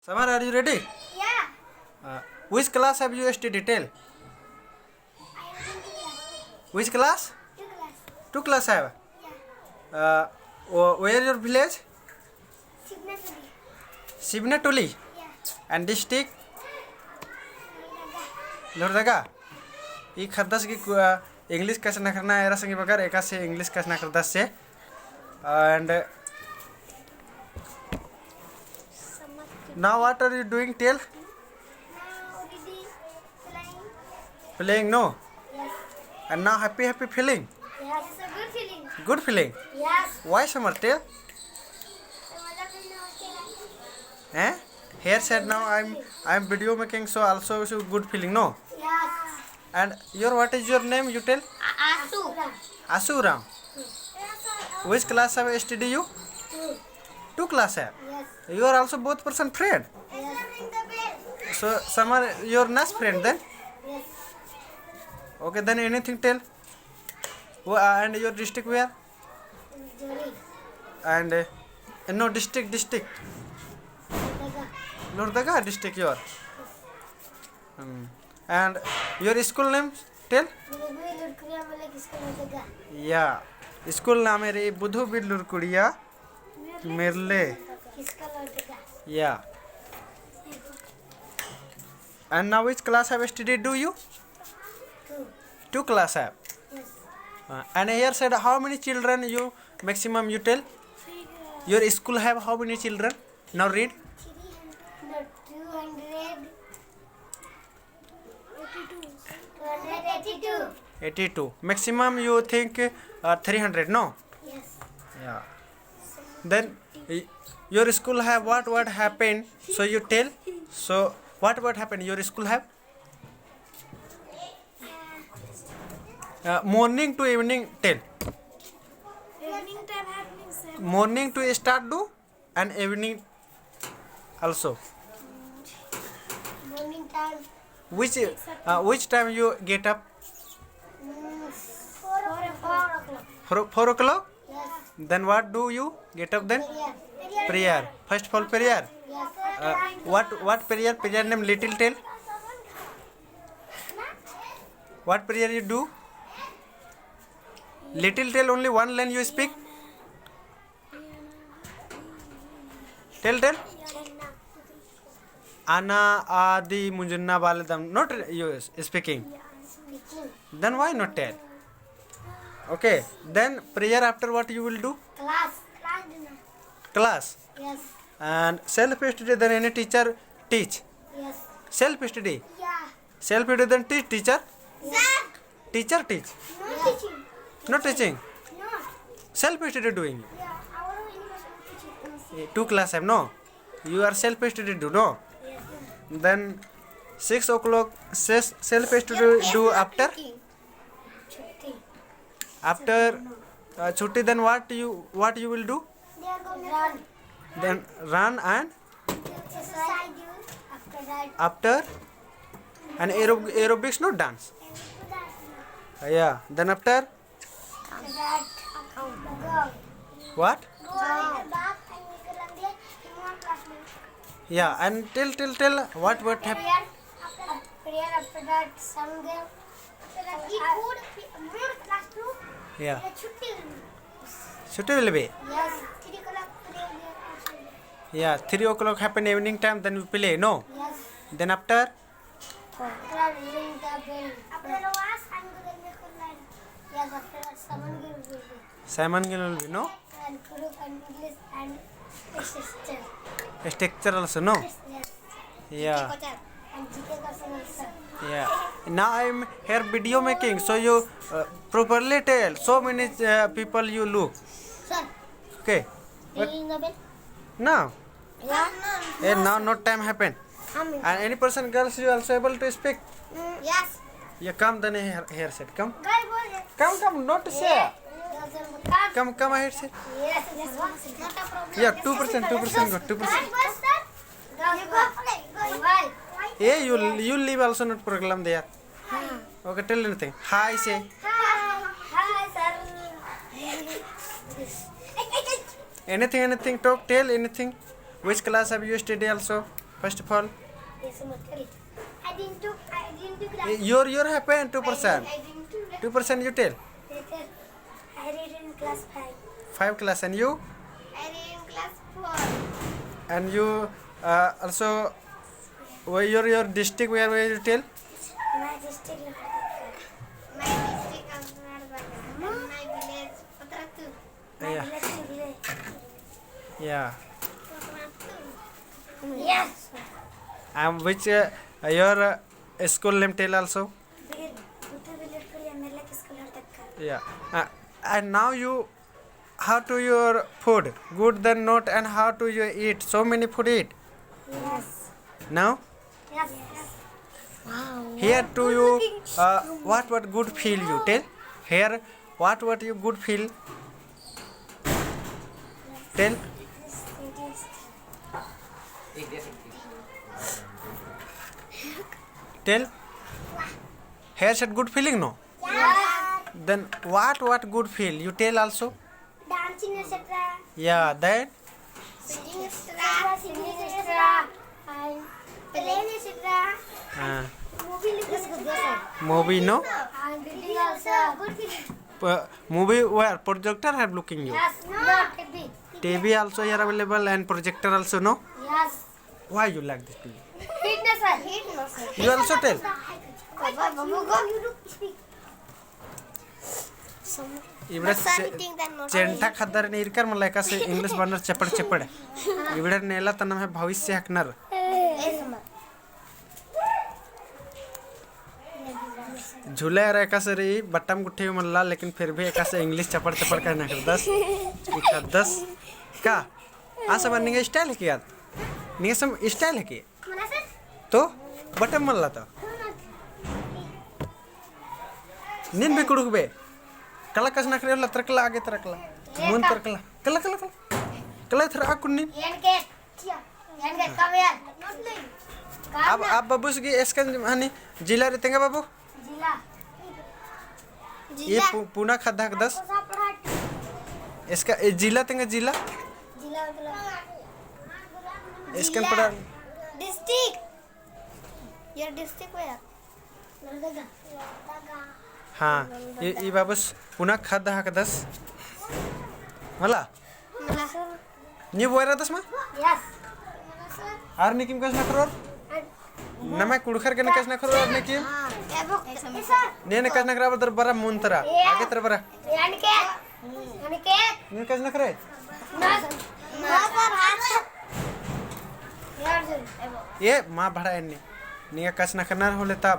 Samar, are you ready? Yeah. Which class have you studied? Tell. Which class? Two class. Two class have. Yeah. Where your village? Signatory. Sibnatuli. Yeah. And district? Naga. Lordaga. I खरदास की English कैसे ना करना है रसंगी बगर एका से English कैसे ना करदास से and now what are you doing? Tell. Now reading, Playing, no? Yes. And now happy feeling? Yes. It's a good feeling. Good feeling. Yes. Why Samar? Tell. Eh? Here said now I'm video making, so also good feeling, no? Yes. And what is your name? You tell. Asu. Asuram. Which class have studied you? Two. Two class have. Yes. You are also both person friend. Yes. So Samar, your nice friend then. Yes. Okay, then anything tell. And your district where? Jolly. And no district. Naga. Lordaga district your. And your school name tell. Yeah. School name is Budhu Bidlur Kudiya Merle. Yeah. And now which class have studied do you? Two. Two class have. Yes. And here said how many children you maximum you tell? Your school have how many children? Now read. 282. 82. Maximum you think 300, no? Yes. Yeah. Then your school have what happened? So you tell. So what happened? Your school have morning to evening tell. Evening time happening, sir. Morning to start do and evening also. Morning time. Which time you get up? 4 o'clock. 4 o'clock. Yes. Then what do you get up then? Prayer. Prayer. First of all prayer. Yes. What prayer? Prayer name little tell. What prayer you do? Little tell only one line you speak. Tell. Ana adi munjunna baladam. Not you speaking. Then why not tell? Okay. Then prayer after what you will do? Class. Class. Yes. And self study then any teacher teach. Yes. Self study. Yeah. Self study then teacher. Yes. Teacher teach. No teaching. Not teaching. No. Self study doing. Yeah. Our teaching. Two class have no. You are self study do no. Yes. Then 6 o'clock self study do after. Chutti. After chutti then what you will do? They are going to run. Then run and Exercise. After that. after and aerobics no dance. Yeah. Then after After that. Go. what? Go in the bath and we can run there in one classroom. Yeah. And tell what happened. Prayer after that. Sangam. After that. Eat food. More classroom. Yeah. Chutti. Chutti will be. Yes. 3 o'clock. Prayer. Yeah. 3 o'clock happen evening time. Then we play no. Yes. Then after. After ring the bell. After the was and the line. Yes. After that. Simon will be no. And Kurukh and English and sister. Structure also no. Yes. Yeah. And GK person also. Yeah. Now I'm here video making. So you properly tell. So many people you look. Sir. Okay. Ring the bell. Now. Yeah. Now not time happen. And any person girls you also able to speak. Yes. Yeah. Come then here sit. Come. Guy boy. Come. Not say. Come ahead sit. Yes. Not a problem. Yeah. 2% go. 2%. Yeah. You leave also not program there. Okay. Tell anything. Hi say. Hi, sir. Anything talk tell anything. Which class have you studied also? First of all, Yes, I didn't do class. your happy and 2%. I didn't do 2% you tell. later. I read in class 5. 5 class and you? I read in class 4. And you also where your district where you tell? My district Hardag. My district Hardag. And my village Patratu. My Yeah. village. Yeah. Yes. Which your school name tell also? Yeah. And now you how to your food good than not and how to you eat so many food eat Yes. now Yes. Wow. here to you what good feel you tell here what you good feel tell tell here said good feeling no Yes. then what good feel you tell also Dancing etc. yeah then Singing etc. Singing etc. And playing etc. Movie looking etc. movie no And reading also. Good feeling. movie where projector have looking you Yes. No. TV. TV also here available and projector also no Yes. why you like this TV Fitness sir. Fitness sir. you also tell ഇവിടെ చెంట ఖద్దర్ ఇరికర్ మళ్ళీ కసే English Banner చెప్పడు చెప్పడు ఇవిడ నేల తన భవిష్య హక్నర్ झूले रहे कसरी बट्टम गुट्ठी मल्ला लेकिन फिर भी एक से इंग्लिश चपड़ चपड़ करना कर 10 का आसा बनने स्टाइल है कि यार नहीं सम स्टाइल है कि तो बट्टम मल्ला तो निन भी कुड़ुक बे कला कस नखरे ला तरकला आगे तरकला मुन तरकला कला कला कला कला थर आकुन्नी अब बाबू की एस्कन हनी जिला रहतेंगे बाबू जिला ये पूना खद्दा 10 इसका जिला तेंगे जिला जिला इसका पड़ा डिस्ट्रिक्ट योर डिस्ट्रिक्ट वेयर हरदग हाँ ये बाबूस पुन्हा खद्दा 10 मला नी बोयरा 10 मा यस आर निकिम कस ना करो ना मैं कुड़खर के नकस ना करो और निकिम ने नकस ना करा बदर बरा मुंतरा आगे तर बरा यानके ने कस ना करे ना सर हाथ यार ये मां भड़ा एनी नी कस ना करना होले तब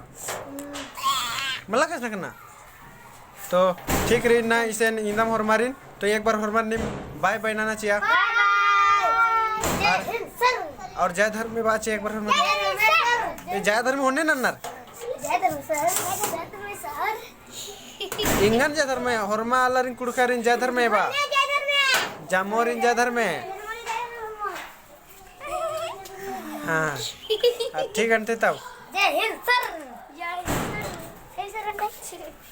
मला कस ना करना तो ठीक रही ना इसे इंदम हरमारिन तो एक बार हरमार निम बाय बाय नाना चिया और जय धर्म में बात एक बार हरमार ये जय धर्म होने नन्नर इंगन जय धर्म हरमा अलरिन कुड़कारिन जय धर्म बा जामोरिन जय धर्म हाँ ठीक अंते तब जय हिंद सर जय हिंद सर